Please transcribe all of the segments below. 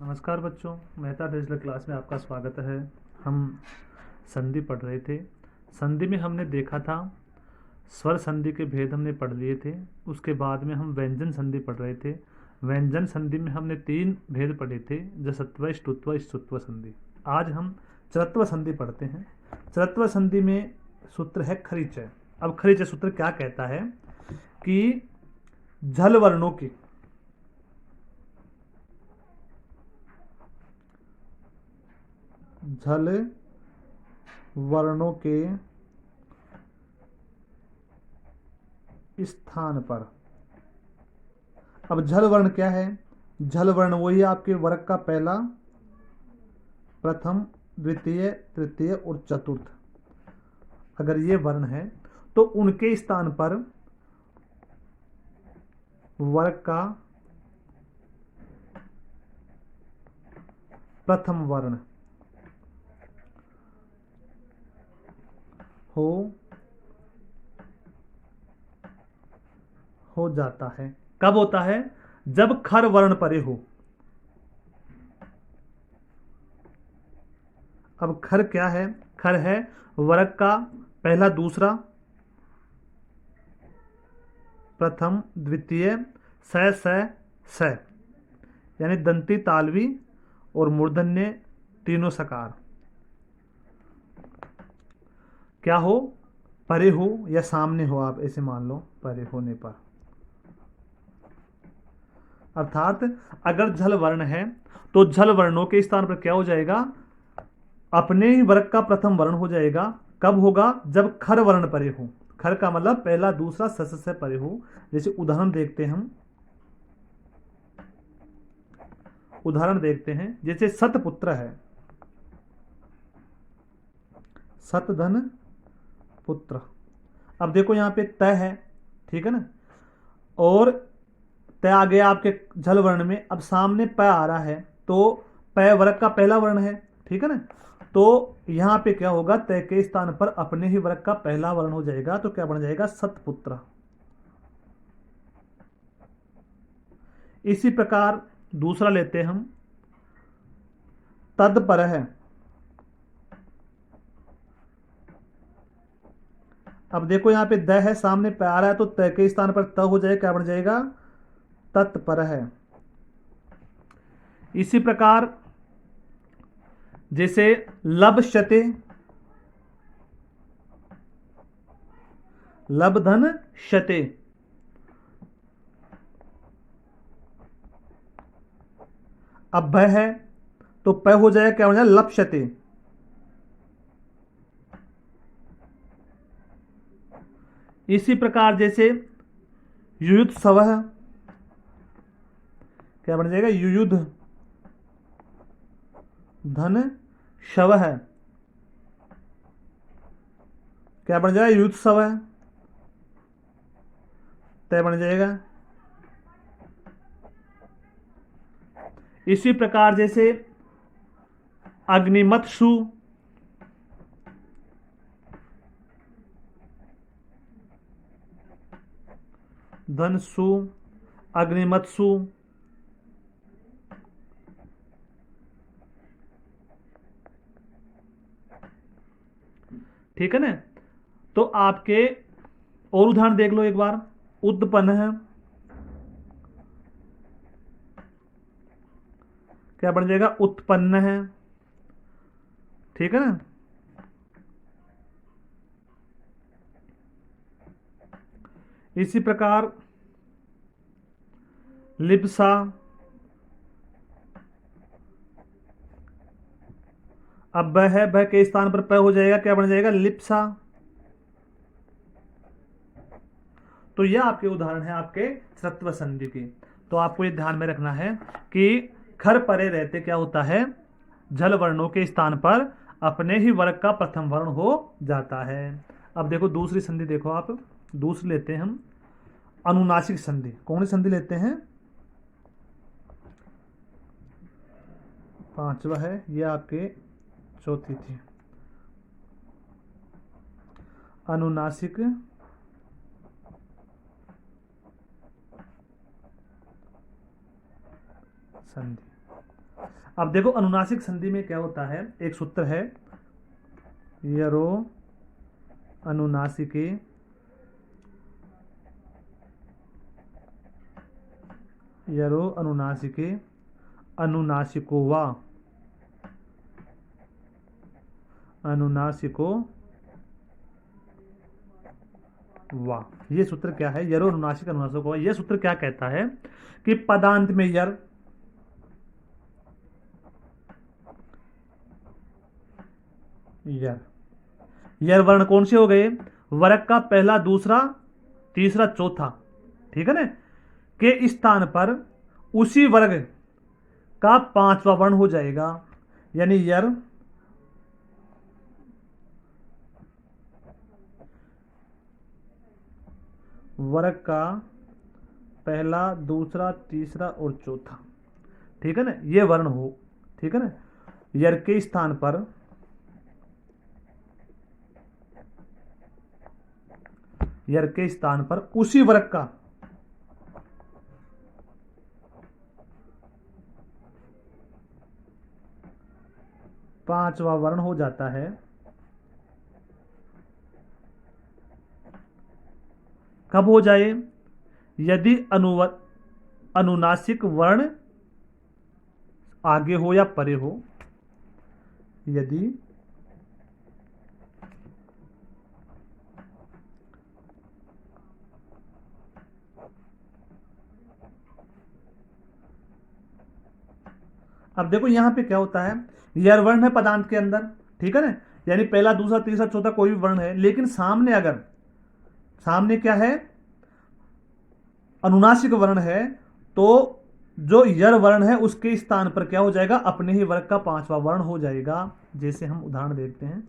नमस्कार बच्चों, Mehta digital class में आपका स्वागत है। हम संधि पढ़ रहे थे। संधि में हमने देखा था स्वर संधि के भेद हमने पढ़ लिए थे। उसके बाद में हम व्यंजन संधि पढ़ रहे थे। व्यंजन संधि में हमने 3 भेद पढ़े थे, जसत्व, ष्टुत्व, स्तुत्व संधि। आज हम चरत्व संधि पढ़ते हैं। चरत्व संधि में सूत्र है खरिचय। अब खरिचय सूत्र क्या कहता है कि झल वर्णों की झल वर्णों के स्थान पर, अब झल वर्ण क्या है? झल वर्ण वही आपके वर्ग का पहला, प्रथम, द्वितीय, तृतीय और चतुर्थ। अगर ये वर्ण है तो उनके स्थान पर वर्ग का प्रथम वर्ण हो जाता है। कब होता है? जब खर वर्ण परे हो। अब खर क्या है? खर है वर्ग का पहला, दूसरा, प्रथम, द्वितीय, स, यानी दंती, तालवी और मूर्धन्य तीनों सकार। क्या हो? परे हो या सामने हो, आप ऐसे मान लो, परे होने पर। अर्थात अगर झल वर्ण है तो झल वर्णों के स्थान पर क्या हो जाएगा? अपने ही वर्ग का प्रथम वर्ण हो जाएगा। कब होगा? जब खर वर्ण परे हो। खर का मतलब पहला, दूसरा, से परे हो। जैसे उदाहरण देखते हैं, जैसे सतपुत्र है, सतधन पुत्र। अब देखो यहाँ पे तय है, ठीक है ना, और तय आ गया आपके झल वर्ण में। अब सामने प आ रहा है तो प वर्ग का पहला वर्ण है, ठीक है ना। तो यहां पे क्या होगा? तय के स्थान पर अपने ही वर्ग का पहला वर्ण हो जाएगा, तो क्या बन जाएगा? सतपुत्र। इसी प्रकार दूसरा लेते हैं हम, तद पर है। अब देखो यहाँ पे द है, सामने प आ रहा है, तो तय के स्थान पर त हो जाएगा, क्या बन जाएगा? तत्पर है। इसी प्रकार जैसे लभ्यते, लब्धन शते, अब भ है तो प हो जाएगा, क्या हो जाएगा? लप्स्यते। इसी प्रकार जैसे युयुत्सव, क्या बन जाएगा? युयुध धन शव है, क्या बन जाएगा? युयुत्सव है, तय बन जाएगा। इसी प्रकार जैसे अग्निमत्सु, धनसु, अग्निमत्सु, ठीक है ना। तो आपके और उदाहरण देख लो एक बार। उत्पन्न है, क्या बन जाएगा? उत्पन्न है, ठीक है ना। इसी प्रकार लिप्सा, अब ब है, ब के स्थान पर प हो जाएगा, क्या बन जाएगा? लिप्सा। तो यह आपके उदाहरण है आपके सत्व संधि के। तो आपको ये ध्यान में रखना है कि खर परे रहते क्या होता है? झल वर्णों के स्थान पर अपने ही वर्ग का प्रथम वर्ण हो जाता है। अब देखो दूसरी संधि, देखो आप, दूसरी लेते हैं हम, अनुनासिक संधि। कौन सी संधि लेते हैं? पांचवा है, यह आपके चौथी थी, अनुनासिक संधि। अब देखो अनुनासिक संधि में क्या होता है, एक सूत्र है यरो अनुनासिके यरो अनुनासिके अनुनासिको वा अनुनासिको वाह। ये सूत्र क्या है, यरो अनुनासिक अनुनासिको वा। ये सूत्र क्या कहता है कि पदांत में यर यर यर वर्ण कौन से हो गए, वर्ग का पहला दूसरा तीसरा चौथा, ठीक है ना, के स्थान पर उसी वर्ग का पांचवा वर्ण हो जाएगा। यानी यर वर्ग का पहला दूसरा तीसरा और चौथा, ठीक है ना, ये वर्ण हो, ठीक है ना, यर के स्थान पर यर के स्थान पर उसी वर्ग का पांचवा वर्ण हो जाता है। कब हो जाए, यदि अनुनासिक वर्ण आगे हो या परे हो, यदि अब देखो यहां पे क्या होता है, यर वर्ण है पदांत के अंदर, ठीक है ना, यानी पहला दूसरा तीसरा चौथा कोई भी वर्ण है, लेकिन सामने अगर सामने क्या है, अनुनासिक वर्ण है, तो जो यर वर्ण है उसके स्थान पर क्या हो जाएगा, अपने ही वर्ग का पांचवा वर्ण हो जाएगा। जैसे हम उदाहरण देखते हैं,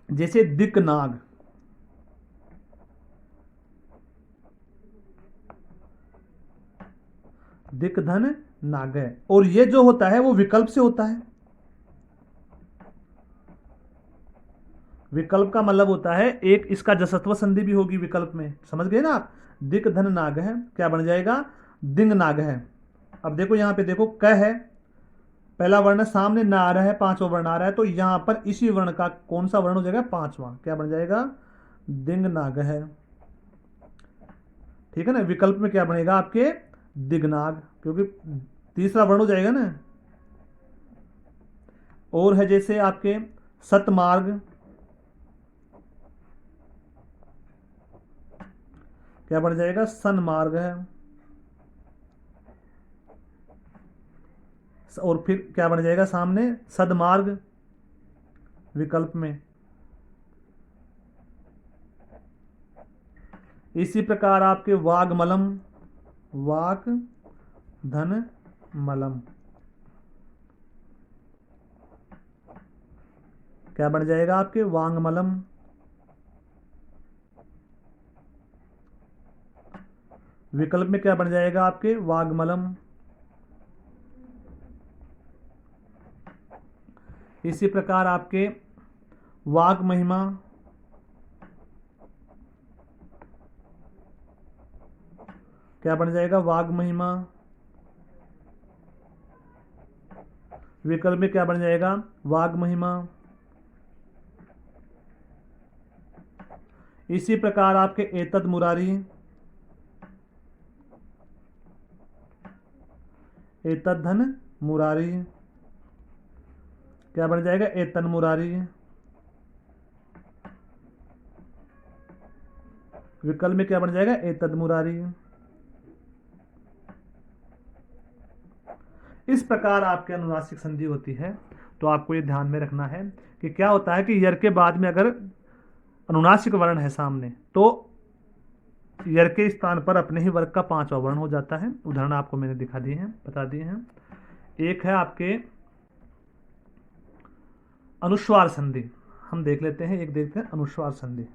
जैसे दिक्नाग, दिक धन नाग है, और ये जो होता है वो विकल्प से होता है। विकल्प का मतलब होता है एक इसका जसत्व संधि भी होगी विकल्प में, समझ गए ना आप। दिक धन नाग है, क्या बन जाएगा, दिंग नाग है। अब देखो यहां पे देखो क है, पहला वर्ण सामने ना आ रहा है, पांचवा वर्ण आ रहा है, तो यहां पर इसी वर्ण का कौन सा वर्ण हो जाएगा, पांचवा, क्या बन जाएगा, दिंग नाग है, ठीक है ना। विकल्प में क्या बनेगा आपके, दिग्नाग, क्योंकि तीसरा वर्ण हो जाएगा ना। और है जैसे आपके सतमार्ग, क्या बन जाएगा, सन्मार्ग है। और फिर क्या बन जाएगा सामने, सदमार्ग विकल्प में। इसी प्रकार आपके वाग्मलम, वाक धन मलम, क्या बन जाएगा आपके, वांगमलम। विकल्प में क्या बन जाएगा आपके, वाग्मलम। इसी प्रकार आपके वाग महिमा, क्या बन जाएगा, वाग महिमा। विकल्प में क्या बन जाएगा, वाग महिमा। इसी प्रकार आपके एतद मुरारी, एतद धन मुरारी, क्या बन जाएगा, एतन मुरारी। विकल्प में क्या बन जाएगा, एतद मुरारी। इस प्रकार आपके अनुनासिक संधि होती है। तो आपको ये ध्यान में रखना है कि क्या होता है कि यर के बाद में अगर अनुनासिक वर्ण है सामने, तो यर के स्थान पर अपने ही वर्ग का पांचवा वर्ण हो जाता है। उदाहरण आपको मैंने दिखा दिए हैं, बता दिए हैं। एक है आपके अनुस्वार संधि, हम देख लेते हैं, एक देखते हैं अनुस्वार संधि।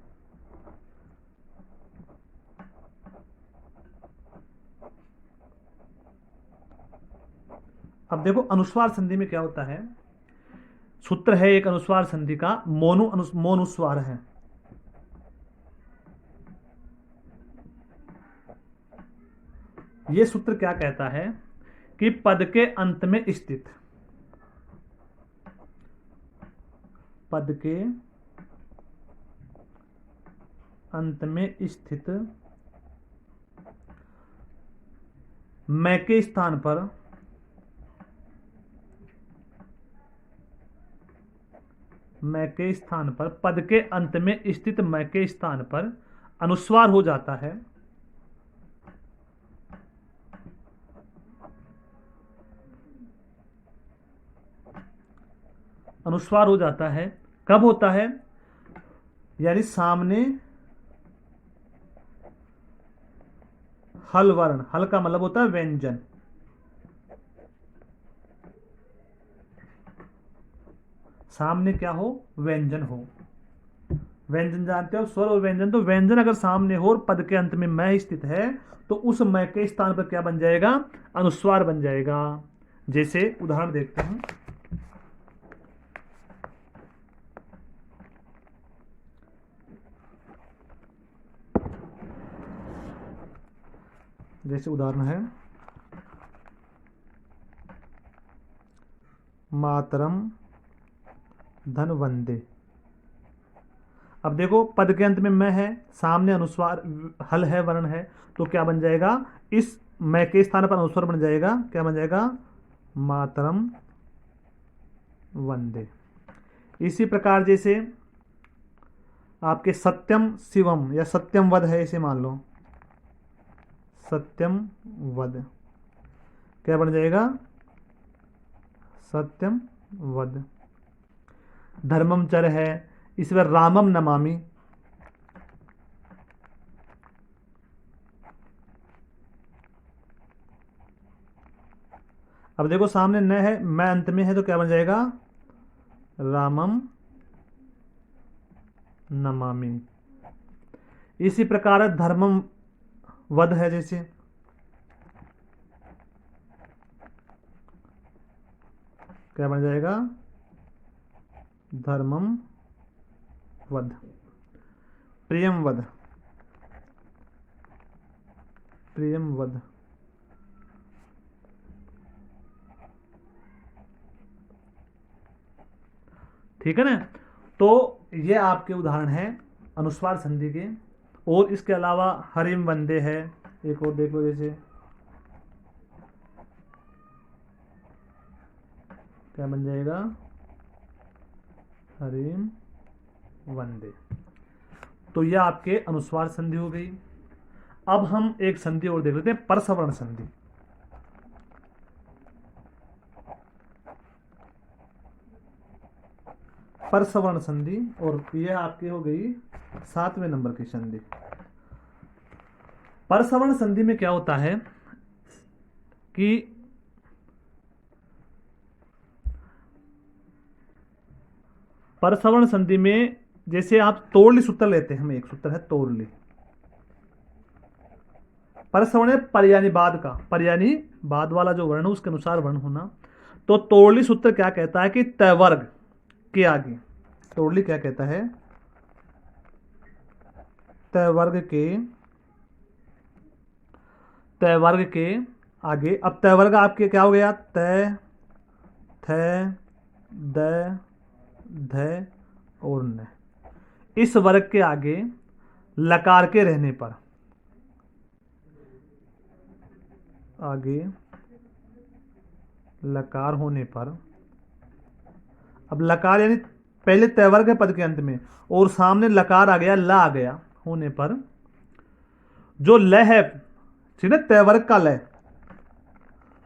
अब देखो अनुस्वार संधि में क्या होता है, सूत्र है एक अनुस्वार संधि का, मोनुस्वार है। ये सूत्र क्या कहता है कि पद के अंत में स्थित, पद के अंत में स्थित मैं के स्थान पर पद के अंत में स्थित मैं के स्थान पर अनुस्वार हो जाता है। अनुस्वार हो जाता है कब होता है? यानी सामने हल वर्ण, हल का मतलब होता है व्यंजन, सामने क्या हो? व्यंजन हो। व्यंजन जानते हो, स्वर और व्यंजन। तो व्यंजन अगर सामने हो और पद के अंत में मैं स्थित है तो उस मैं के स्थान पर क्या बन जाएगा? अनुस्वार बन जाएगा। जैसे उदाहरण देखते हैं, जैसे उदाहरण है मातरम धन वंदे। अब देखो पद के अंत में मैं है, सामने अनुस्वार हल है, वर्ण है, तो क्या बन जाएगा? इस मैं के स्थान पर अनुस्वार बन जाएगा, क्या बन जाएगा? मातरम वंदे। इसी प्रकार जैसे आपके सत्यम शिवम या सत्यम वद है, इसे मान लो सत्यम वद, क्या बन जाएगा? सत्यम वद। धर्मम चर है, इस बार रामम नमामि, अब देखो सामने न है, मैं अंत में है, तो क्या बन जाएगा? रामम नमामि। इसी प्रकार धर्मम वध है, जैसे क्या बन जाएगा? धर्मम वध। प्रियम वध, प्रियम वध। ठीक है ना? तो ये आपके उदाहरण हैं अनुस्वार संधि के। और इसके अलावा हरिम वंदे है, एक और देख लो, जैसे क्या बन जाएगा? हरिम वंदे। तो यह आपके अनुस्वार संधि हो गई। अब हम एक संधि और देख लेते हैं, परसवर्ण संधि। परसवर्ण संधि, और यह आपकी हो गई 7वें नंबर की संधि। परसवर्ण संधि में क्या होता है कि परसवर्ण संधि में जैसे आप तोड़ली सूत्र लेते हैं, हम एक सूत्र है तोड़ली, परसवर्ण पर्यानी बाद का, पर्यानी बाद वाला जो वर्ण है उसके अनुसार वर्ण होना। तो तोड़ली सूत्र क्या कहता है कि तवर्ग के आगे, तोड़ली क्या कहता है? तवर्ग के आगे। अब तवर्ग आपके क्या हो गया? तय, थ, द, ध और न। इस वर्ग के आगे लकार के रहने पर, आगे लकार होने पर, अब लकार यानी पहले तयवर्ग है पद के अंत में और सामने लकार आ गया, ला आ गया, होने पर जो ल है, ठीक है, तयवर्ग का ल,